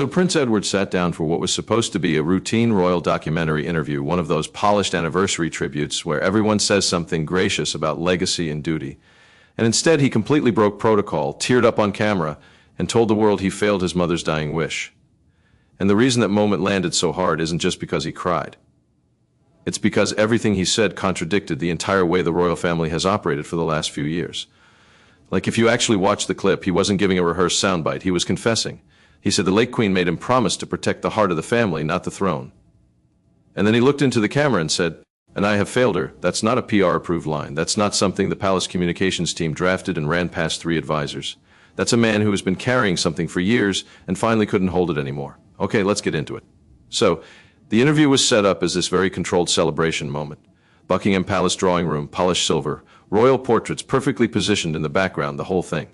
So Prince Edward sat down for what was supposed to be a routine royal documentary interview, one of those polished anniversary tributes where everyone says something gracious about legacy and duty. And instead he completely broke protocol, teared up on camera, and told the world he failed his mother's dying wish. And the reason that moment landed so hard isn't just because he cried. It's because everything he said contradicted the entire way the royal family has operated for the last few years. Like, if you actually watch the clip, he wasn't giving a rehearsed soundbite, he was confessing. He said the late Queen made him promise to protect the heart of the family, not the throne. And then he looked into the camera and said, "And I have failed her." That's not a PR-approved line. That's not something the palace communications team drafted and ran past 3 advisors. That's a man who has been carrying something for years and finally couldn't hold it anymore. Okay, let's get into it. So, the interview was set up as this very controlled celebration moment. Buckingham Palace drawing room, polished silver, royal portraits perfectly positioned in the background, the whole thing.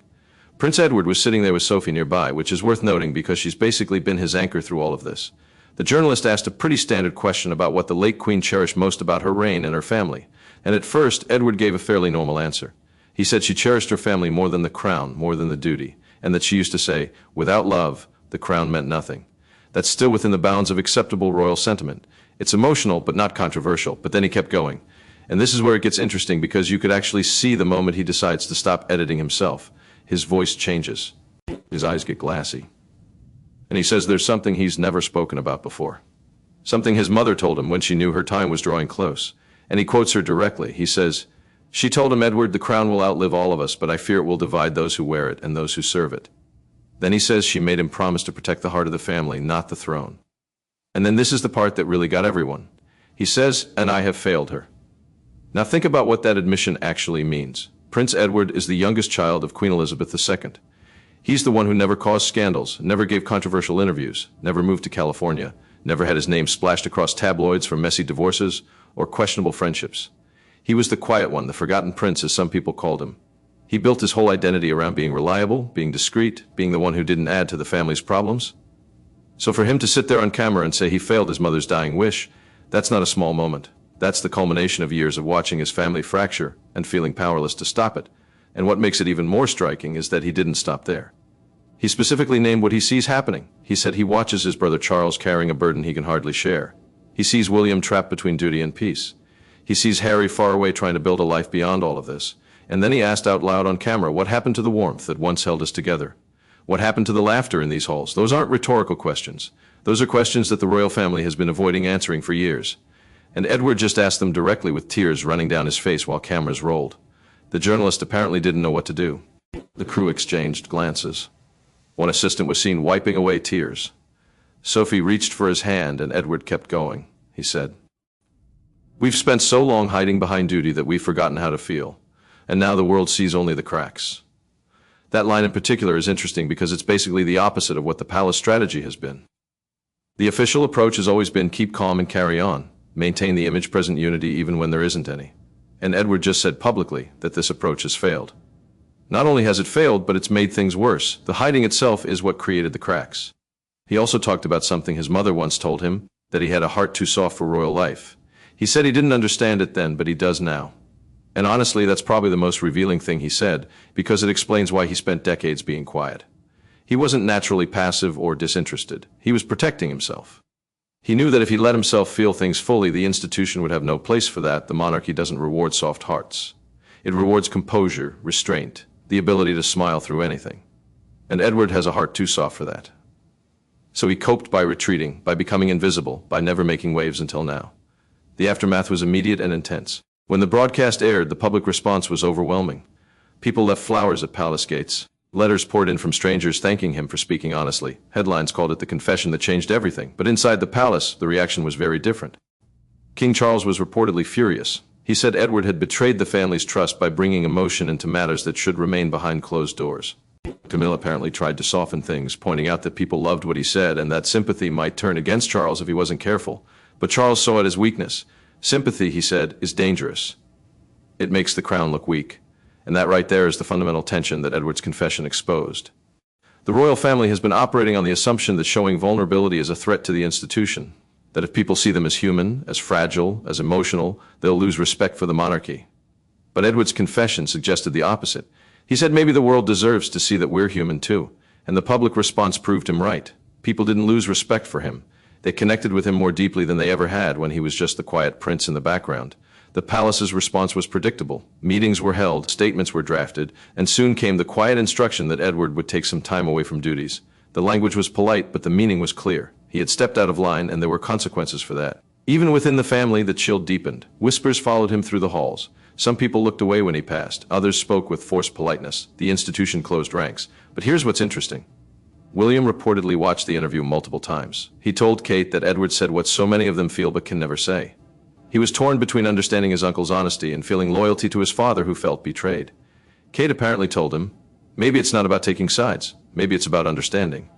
Prince Edward was sitting there with Sophie nearby, which is worth noting because she's basically been his anchor through all of this. The journalist asked a pretty standard question about what the late Queen cherished most about her reign and her family, and at first Edward gave a fairly normal answer. He said she cherished her family more than the crown, more than the duty, and that she used to say, "Without love, the crown meant nothing." That's still within the bounds of acceptable royal sentiment. It's emotional, but not controversial. But then he kept going. And this is where it gets interesting, because you could actually see the moment he decides to stop editing himself. His voice changes. His eyes get glassy. And he says there's something he's never spoken about before. Something his mother told him when she knew her time was drawing close. And he quotes her directly. He says, "She told him, Edward, the crown will outlive all of us, but I fear it will divide those who wear it and those who serve it." Then he says she made him promise to protect the heart of the family, not the throne. And then this is the part that really got everyone. He says, "And I have failed her." Now think about what that admission actually means. Prince Edward is the youngest child of Queen Elizabeth II. He's the one who never caused scandals, never gave controversial interviews, never moved to California, never had his name splashed across tabloids for messy divorces or questionable friendships. He was the quiet one, the forgotten prince, as some people called him. He built his whole identity around being reliable, being discreet, being the one who didn't add to the family's problems. So for him to sit there on camera and say he failed his mother's dying wish, that's not a small moment. That's the culmination of years of watching his family fracture and feeling powerless to stop it. And what makes it even more striking is that he didn't stop there. He specifically named what he sees happening. He said he watches his brother Charles carrying a burden he can hardly share. He sees William trapped between duty and peace. He sees Harry far away trying to build a life beyond all of this. And then he asked out loud on camera, what happened to the warmth that once held us together? What happened to the laughter in these halls? Those aren't rhetorical questions. Those are questions that the royal family has been avoiding answering for years. And Edward just asked them directly with tears running down his face while cameras rolled. The journalist apparently didn't know what to do. The crew exchanged glances. One assistant was seen wiping away tears. Sophie reached for his hand and Edward kept going. He said, "We've spent so long hiding behind duty that we've forgotten how to feel. And now the world sees only the cracks." That line in particular is interesting because it's basically the opposite of what the palace strategy has been. The official approach has always been keep calm and carry on, maintain the image-present unity even when there isn't any. And Edward just said publicly that this approach has failed. Not only has it failed, but it's made things worse. The hiding itself is what created the cracks. He also talked about something his mother once told him, that he had a heart too soft for royal life. He said he didn't understand it then, but he does now. And honestly, that's probably the most revealing thing he said, because it explains why he spent decades being quiet. He wasn't naturally passive or disinterested. He was protecting himself. He knew that if he let himself feel things fully, the institution would have no place for that. The monarchy doesn't reward soft hearts. It rewards composure, restraint, the ability to smile through anything. And Edward has a heart too soft for that. So he coped by retreating, by becoming invisible, by never making waves until now. The aftermath was immediate and intense. When the broadcast aired, the public response was overwhelming. People left flowers at palace gates. Letters poured in from strangers thanking him for speaking honestly. Headlines called it the confession that changed everything. But inside the palace, the reaction was very different. King Charles was reportedly furious. He said Edward had betrayed the family's trust by bringing emotion into matters that should remain behind closed doors. Camilla apparently tried to soften things, pointing out that people loved what he said and that sympathy might turn against Charles if he wasn't careful. But Charles saw it as weakness. Sympathy, he said, is dangerous. It makes the crown look weak. And that right there is the fundamental tension that Edward's confession exposed. The royal family has been operating on the assumption that showing vulnerability is a threat to the institution, that if people see them as human, as fragile, as emotional, they'll lose respect for the monarchy. But Edward's confession suggested the opposite. He said maybe the world deserves to see that we're human too, and the public response proved him right. People didn't lose respect for him. They connected with him more deeply than they ever had when he was just the quiet prince in the background. The palace's response was predictable. Meetings were held, statements were drafted, and soon came the quiet instruction that Edward would take some time away from duties. The language was polite, but the meaning was clear. He had stepped out of line, and there were consequences for that. Even within the family, the chill deepened. Whispers followed him through the halls. Some people looked away when he passed. Others spoke with forced politeness. The institution closed ranks. But here's what's interesting. William reportedly watched the interview multiple times. He told Kate that Edward said what so many of them feel but can never say. He was torn between understanding his uncle's honesty and feeling loyalty to his father, who felt betrayed. Kate apparently told him, maybe it's not about taking sides. Maybe it's about understanding.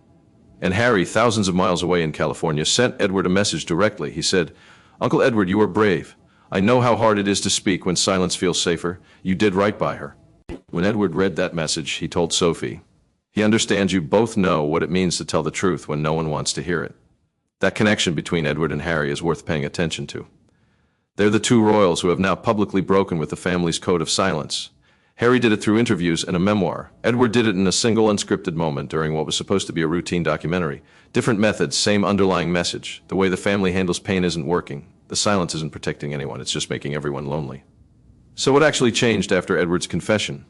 And Harry, thousands of miles away in California, sent Edward a message directly. He said, "Uncle Edward, you are brave. I know how hard it is to speak when silence feels safer. You did right by her." When Edward read that message, he told Sophie, "He understands you both know what it means to tell the truth when no one wants to hear it." That connection between Edward and Harry is worth paying attention to. They're the two royals who have now publicly broken with the family's code of silence. Harry did it through interviews and a memoir. Edward did it in a single unscripted moment during what was supposed to be a routine documentary. Different methods, same underlying message. The way the family handles pain isn't working. The silence isn't protecting anyone, it's just making everyone lonely. So what actually changed after Edward's confession?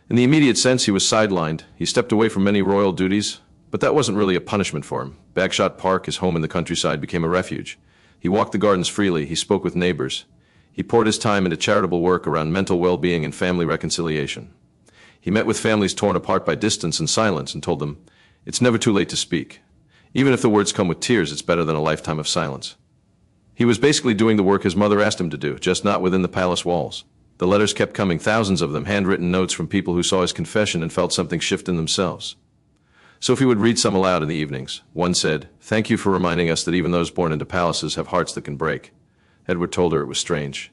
In the immediate sense, he was sidelined. He stepped away from many royal duties, but that wasn't really a punishment for him. Bagshot Park, his home in the countryside, became a refuge. He walked the gardens freely. He spoke with neighbors. He poured his time into charitable work around mental well-being and family reconciliation. He met with families torn apart by distance and silence and told them, it's never too late to speak. Even if the words come with tears, it's better than a lifetime of silence. He was basically doing the work his mother asked him to do, just not within the palace walls. The letters kept coming, thousands of them, handwritten notes from people who saw his confession and felt something shift in themselves. Sophie would read some aloud in the evenings. One said, "Thank you for reminding us that even those born into palaces have hearts that can break." Edward told her it was strange.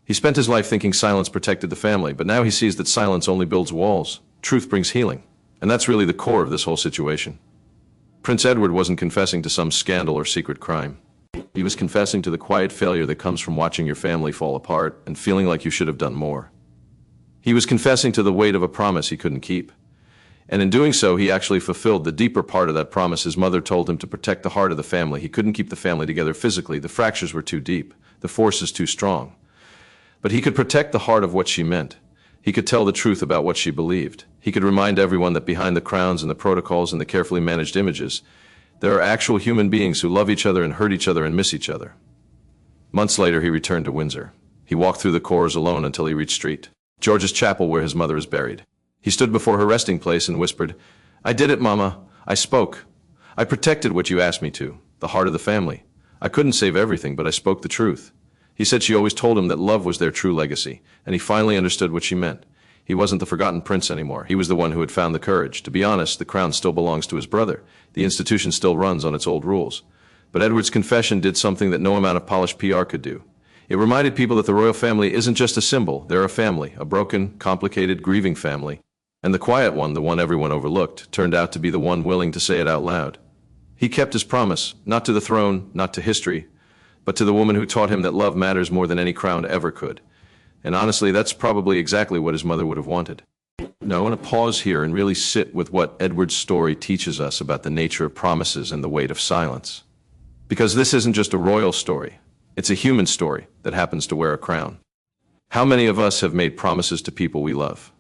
He spent his life thinking silence protected the family, but now he sees that silence only builds walls. Truth brings healing. And that's really the core of this whole situation. Prince Edward wasn't confessing to some scandal or secret crime. He was confessing to the quiet failure that comes from watching your family fall apart and feeling like you should have done more. He was confessing to the weight of a promise he couldn't keep. And in doing so, he actually fulfilled the deeper part of that promise. His mother told him to protect the heart of the family. He couldn't keep the family together physically. The fractures were too deep. The force is too strong. But he could protect the heart of what she meant. He could tell the truth about what she believed. He could remind everyone that behind the crowns and the protocols and the carefully managed images, there are actual human beings who love each other and hurt each other and miss each other. Months later, he returned to Windsor. He walked through the corridors alone until he reached St. George's Chapel, where his mother is buried. He stood before her resting place and whispered, "I did it, Mama. I spoke. I protected what you asked me to, the heart of the family. I couldn't save everything, but I spoke the truth." He said she always told him that love was their true legacy, and he finally understood what she meant. He wasn't the forgotten prince anymore. He was the one who had found the courage. To be honest, the crown still belongs to his brother. The institution still runs on its old rules. But Edward's confession did something that no amount of polished PR could do. It reminded people that the royal family isn't just a symbol. They're a family, a broken, complicated, grieving family. And the quiet one, the one everyone overlooked, turned out to be the one willing to say it out loud. He kept his promise, not to the throne, not to history, but to the woman who taught him that love matters more than any crown ever could. And honestly, that's probably exactly what his mother would have wanted. Now, I want to pause here and really sit with what Edward's story teaches us about the nature of promises and the weight of silence. Because this isn't just a royal story. It's a human story that happens to wear a crown. How many of us have made promises to people we love?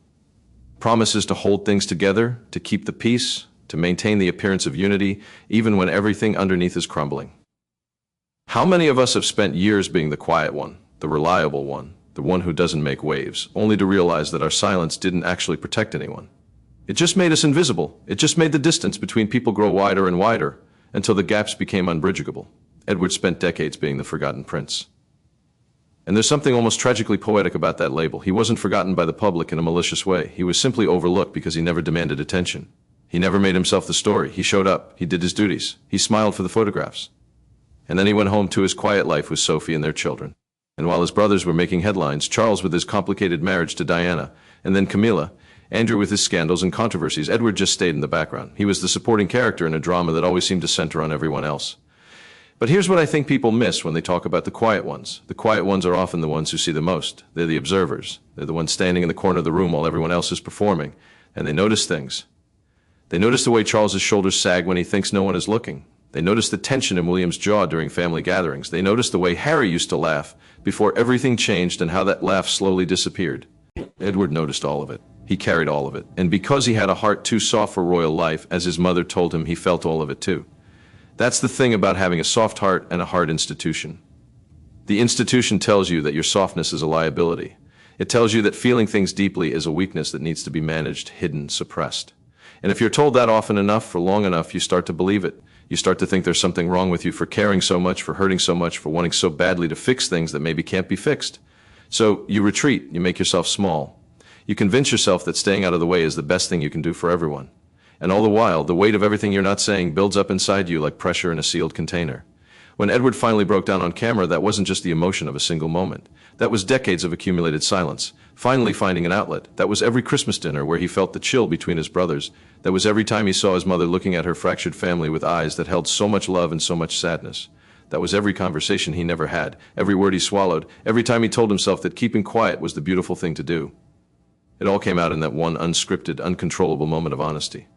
Promises to hold things together, to keep the peace, to maintain the appearance of unity, even when everything underneath is crumbling. How many of us have spent years being the quiet one, the reliable one, the one who doesn't make waves, only to realize that our silence didn't actually protect anyone? It just made us invisible. It just made the distance between people grow wider and wider until the gaps became unbridgeable. Edward spent decades being the forgotten prince. And there's something almost tragically poetic about that label. He wasn't forgotten by the public in a malicious way. He was simply overlooked because he never demanded attention. He never made himself the story. He showed up. He did his duties. He smiled for the photographs. And then he went home to his quiet life with Sophie and their children. And while his brothers were making headlines, Charles with his complicated marriage to Diana, and then Camilla, Andrew with his scandals and controversies, Edward just stayed in the background. He was the supporting character in a drama that always seemed to center on everyone else. But here's what I think people miss when they talk about the quiet ones. The quiet ones are often the ones who see the most. They're the observers. They're the ones standing in the corner of the room while everyone else is performing, and they notice things. They noticed the way Charles's shoulders sag when he thinks no one is looking. They noticed the tension in William's jaw during family gatherings. They noticed the way Harry used to laugh before everything changed and how that laugh slowly disappeared. Edward noticed all of it. He carried all of it. And because he had a heart too soft for royal life, as his mother told him, he felt all of it too. That's the thing about having a soft heart and a hard institution. The institution tells you that your softness is a liability. It tells you that feeling things deeply is a weakness that needs to be managed, hidden, suppressed. And if you're told that often enough, for long enough, you start to believe it. You start to think there's something wrong with you for caring so much, for hurting so much, for wanting so badly to fix things that maybe can't be fixed. So you retreat, you make yourself small. You convince yourself that staying out of the way is the best thing you can do for everyone. And all the while, the weight of everything you're not saying builds up inside you like pressure in a sealed container. When Edward finally broke down on camera, that wasn't just the emotion of a single moment. That was decades of accumulated silence, finally finding an outlet. That was every Christmas dinner where he felt the chill between his brothers. That was every time he saw his mother looking at her fractured family with eyes that held so much love and so much sadness. That was every conversation he never had, every word he swallowed, every time he told himself that keeping quiet was the beautiful thing to do. It all came out in that one unscripted, uncontrollable moment of honesty.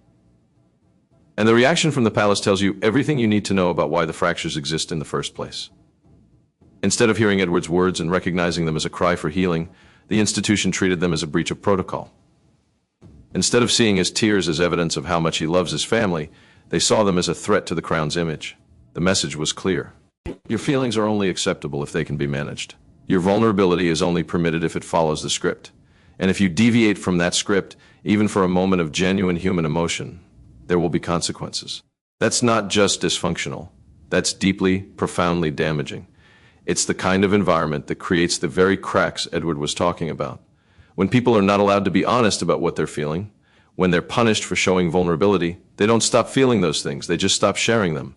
And the reaction from the palace tells you everything you need to know about why the fractures exist in the first place. Instead of hearing Edward's words and recognizing them as a cry for healing, the institution treated them as a breach of protocol. Instead of seeing his tears as evidence of how much he loves his family, they saw them as a threat to the crown's image. The message was clear. Your feelings are only acceptable if they can be managed. Your vulnerability is only permitted if it follows the script. And if you deviate from that script, even for a moment of genuine human emotion, there will be consequences. That's not just dysfunctional. That's deeply, profoundly damaging. It's the kind of environment that creates the very cracks Edward was talking about. When people are not allowed to be honest about what they're feeling, when they're punished for showing vulnerability, they don't stop feeling those things, they just stop sharing them.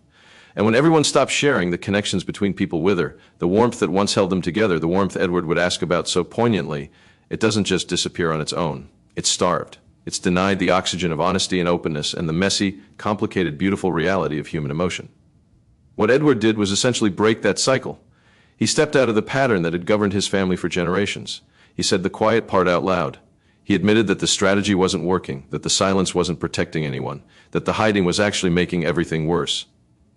And when everyone stops sharing, the connections between people wither. The warmth that once held them together, the warmth Edward would ask about so poignantly, it doesn't just disappear on its own. It's starved. It's denied the oxygen of honesty and openness and the messy, complicated, beautiful reality of human emotion. What Edward did was essentially break that cycle. He stepped out of the pattern that had governed his family for generations. He said the quiet part out loud. He admitted that the strategy wasn't working, that the silence wasn't protecting anyone, that the hiding was actually making everything worse.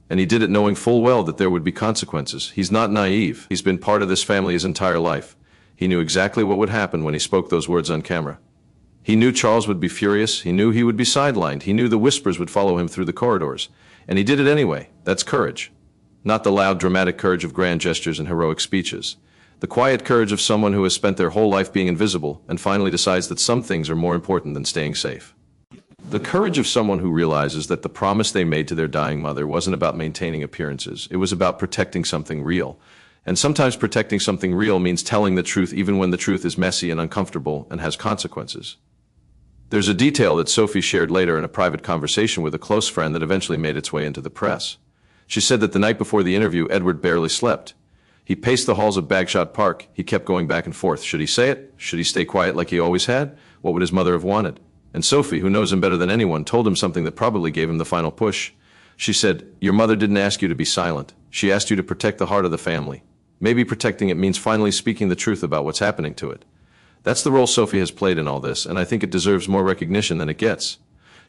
And he did it knowing full well that there would be consequences. He's not naive. He's been part of this family his entire life. He knew exactly what would happen when he spoke those words on camera. He knew Charles would be furious. He knew he would be sidelined. He knew the whispers would follow him through the corridors. And he did it anyway. That's courage. Not the loud, dramatic courage of grand gestures and heroic speeches. The quiet courage of someone who has spent their whole life being invisible and finally decides that some things are more important than staying safe. The courage of someone who realizes that the promise they made to their dying mother wasn't about maintaining appearances. It was about protecting something real. And sometimes protecting something real means telling the truth even when the truth is messy and uncomfortable and has consequences. There's a detail that Sophie shared later in a private conversation with a close friend that eventually made its way into the press. She said that the night before the interview, Edward barely slept. He paced the halls of Bagshot Park. He kept going back and forth. Should he say it? Should he stay quiet like he always had? What would his mother have wanted? And Sophie, who knows him better than anyone, told him something that probably gave him the final push. She said, "Your mother didn't ask you to be silent. She asked you to protect the heart of the family. Maybe protecting it means finally speaking the truth about what's happening to it." That's the role Sophie has played in all this, and I think it deserves more recognition than it gets.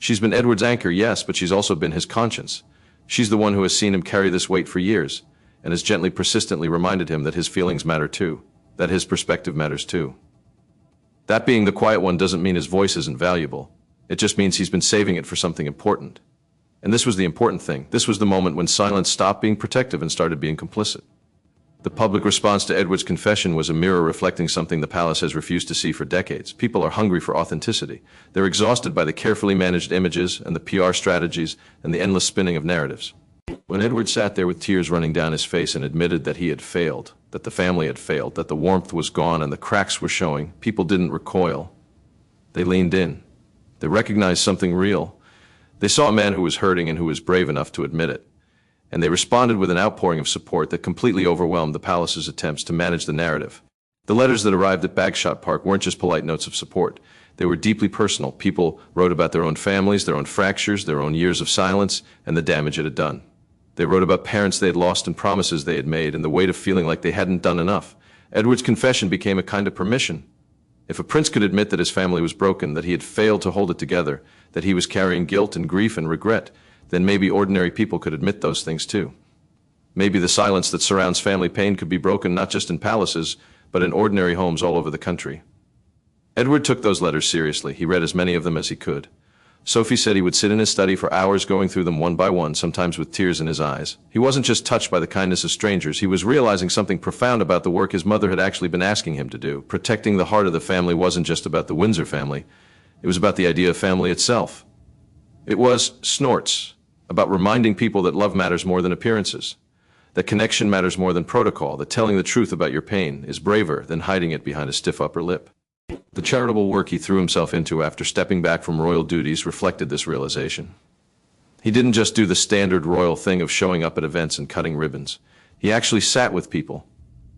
She's been Edward's anchor, yes, but she's also been his conscience. She's the one who has seen him carry this weight for years, and has gently, persistently reminded him that his feelings matter too, that his perspective matters too. That being the quiet one doesn't mean his voice isn't valuable. It just means he's been saving it for something important. And this was the important thing. This was the moment when silence stopped being protective and started being complicit. The public response to Edward's confession was a mirror reflecting something the palace has refused to see for decades. People are hungry for authenticity. They're exhausted by the carefully managed images and the PR strategies and the endless spinning of narratives. When Edward sat there with tears running down his face and admitted that he had failed, that the family had failed, that the warmth was gone and the cracks were showing, people didn't recoil. They leaned in. They recognized something real. They saw a man who was hurting and who was brave enough to admit it. And they responded with an outpouring of support that completely overwhelmed the palace's attempts to manage the narrative. The letters that arrived at Bagshot Park weren't just polite notes of support. They were deeply personal. People wrote about their own families, their own fractures, their own years of silence, and the damage it had done. They wrote about parents they had lost and promises they had made and the weight of feeling like they hadn't done enough. Edward's confession became a kind of permission. If a prince could admit that his family was broken, that he had failed to hold it together, that he was carrying guilt and grief and regret, then maybe ordinary people could admit those things too. Maybe the silence that surrounds family pain could be broken not just in palaces, but in ordinary homes all over the country. Edward took those letters seriously. He read as many of them as he could. Sophie said he would sit in his study for hours going through them one by one, sometimes with tears in his eyes. He wasn't just touched by the kindness of strangers, he was realizing something profound about the work his mother had actually been asking him to do. Protecting the heart of the family wasn't just about the Windsor family, it was about the idea of family itself. It was, snorts, about reminding people that love matters more than appearances, that connection matters more than protocol, that telling the truth about your pain is braver than hiding it behind a stiff upper lip. The charitable work he threw himself into after stepping back from royal duties reflected this realization. He didn't just do the standard royal thing of showing up at events and cutting ribbons. He actually sat with people.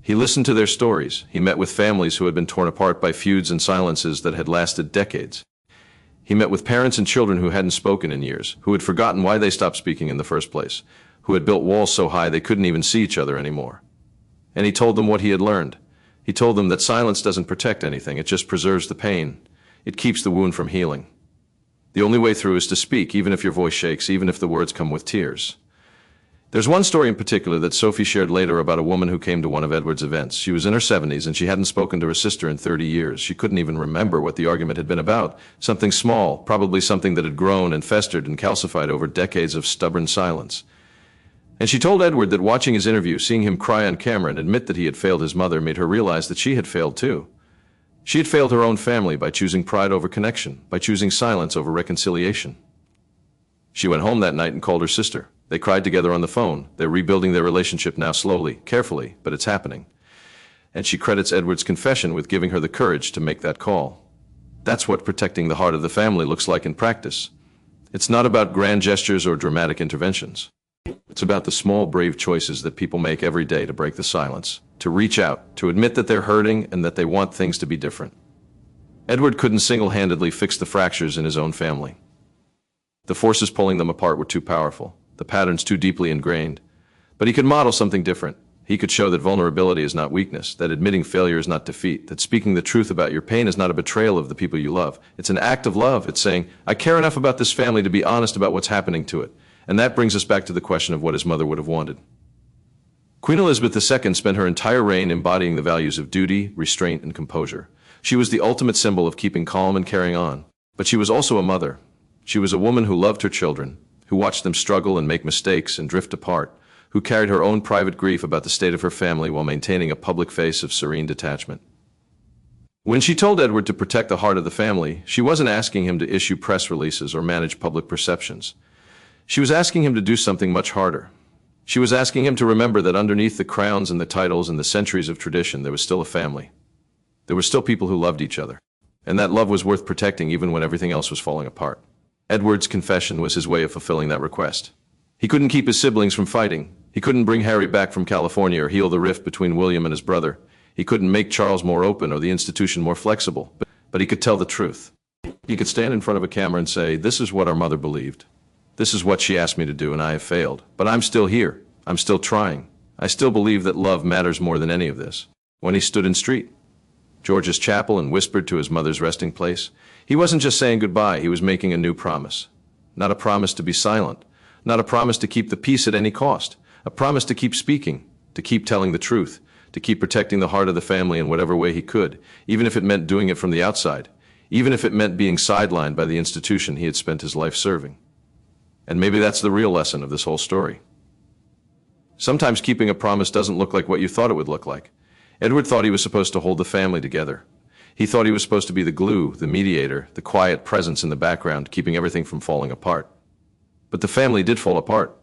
He listened to their stories. He met with families who had been torn apart by feuds and silences that had lasted decades. He met with parents and children who hadn't spoken in years, who had forgotten why they stopped speaking in the first place, who had built walls so high they couldn't even see each other anymore. And he told them what he had learned. He told them that silence doesn't protect anything, it just preserves the pain. It keeps the wound from healing. The only way through is to speak, even if your voice shakes, even if the words come with tears. There's one story in particular that Sophie shared later about a woman who came to one of Edward's events. She was in her 70s and she hadn't spoken to her sister in 30 years. She couldn't even remember what the argument had been about. Something small, probably something that had grown and festered and calcified over decades of stubborn silence. And she told Edward that watching his interview, seeing him cry on camera and admit that he had failed his mother, made her realize that she had failed too. She had failed her own family by choosing pride over connection, by choosing silence over reconciliation. She went home that night and called her sister. They cried together on the phone. They're rebuilding their relationship now slowly, carefully, but it's happening. And she credits Edward's confession with giving her the courage to make that call. That's what protecting the heart of the family looks like in practice. It's not about grand gestures or dramatic interventions. It's about the small, brave choices that people make every day to break the silence, to reach out, to admit that they're hurting and that they want things to be different. Edward couldn't single-handedly fix the fractures in his own family. The forces pulling them apart were too powerful, the patterns too deeply ingrained. But he could model something different. He could show that vulnerability is not weakness, that admitting failure is not defeat, that speaking the truth about your pain is not a betrayal of the people you love. It's an act of love. It's saying, I care enough about this family to be honest about what's happening to it. And that brings us back to the question of what his mother would have wanted. Queen Elizabeth II spent her entire reign embodying the values of duty, restraint, and composure. She was the ultimate symbol of keeping calm and carrying on. But she was also a mother. She was a woman who loved her children, who watched them struggle and make mistakes and drift apart, who carried her own private grief about the state of her family while maintaining a public face of serene detachment. When she told Edward to protect the heart of the family, she wasn't asking him to issue press releases or manage public perceptions. She was asking him to do something much harder. She was asking him to remember that underneath the crowns and the titles and the centuries of tradition, there was still a family. There were still people who loved each other. And that love was worth protecting even when everything else was falling apart. Edward's confession was his way of fulfilling that request. He couldn't keep his siblings from fighting. He couldn't bring Harry back from California or heal the rift between William and his brother. He couldn't make Charles more open or the institution more flexible. But he could tell the truth. He could stand in front of a camera and say, this is what our mother believed. This is what she asked me to do, and I have failed. But I'm still here. I'm still trying. I still believe that love matters more than any of this. When he stood in St. George's Chapel and whispered to his mother's resting place, he wasn't just saying goodbye, he was making a new promise. Not a promise to be silent. Not a promise to keep the peace at any cost. A promise to keep speaking, to keep telling the truth, to keep protecting the heart of the family in whatever way he could, even if it meant doing it from the outside, even if it meant being sidelined by the institution he had spent his life serving. And maybe that's the real lesson of this whole story. Sometimes keeping a promise doesn't look like what you thought it would look like. Edward thought he was supposed to hold the family together. He thought he was supposed to be the glue, the mediator, the quiet presence in the background, keeping everything from falling apart. But the family did fall apart.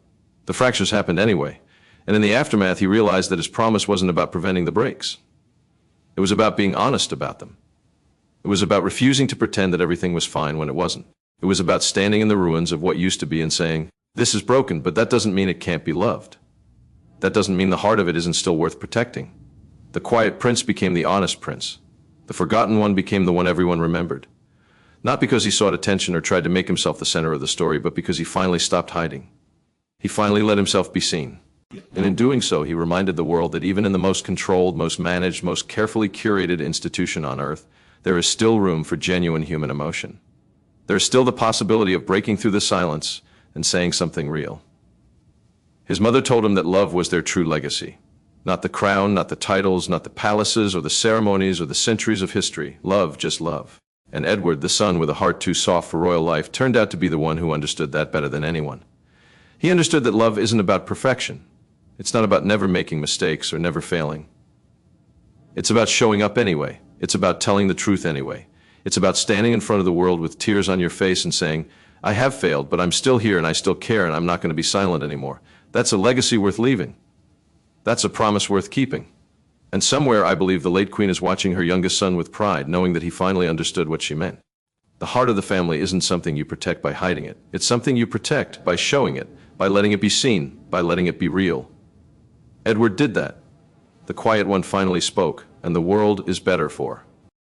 The fractures happened anyway. And in the aftermath, he realized that his promise wasn't about preventing the breaks. It was about being honest about them. It was about refusing to pretend that everything was fine when it wasn't. It was about standing in the ruins of what used to be and saying, this is broken, but that doesn't mean it can't be loved. That doesn't mean the heart of it isn't still worth protecting. The quiet prince became the honest prince. The forgotten one became the one everyone remembered. Not because he sought attention or tried to make himself the center of the story, but because he finally stopped hiding. He finally let himself be seen. And in doing so, he reminded the world that even in the most controlled, most managed, most carefully curated institution on earth, there is still room for genuine human emotion. There is still the possibility of breaking through the silence and saying something real. His mother told him that love was their true legacy. Not the crown, not the titles, not the palaces or the ceremonies or the centuries of history. Love, just love. And Edward, the son with a heart too soft for royal life, turned out to be the one who understood that better than anyone. He understood that love isn't about perfection. It's not about never making mistakes or never failing. It's about showing up anyway. It's about telling the truth anyway. It's about standing in front of the world with tears on your face and saying, I have failed, but I'm still here and I still care and I'm not going to be silent anymore. That's a legacy worth leaving. That's a promise worth keeping. And somewhere I believe the late Queen is watching her youngest son with pride, knowing that he finally understood what she meant. The heart of the family isn't something you protect by hiding it. It's something you protect by showing it, by letting it be seen, by letting it be real. Edward did that. The quiet one finally spoke, and the world is better for.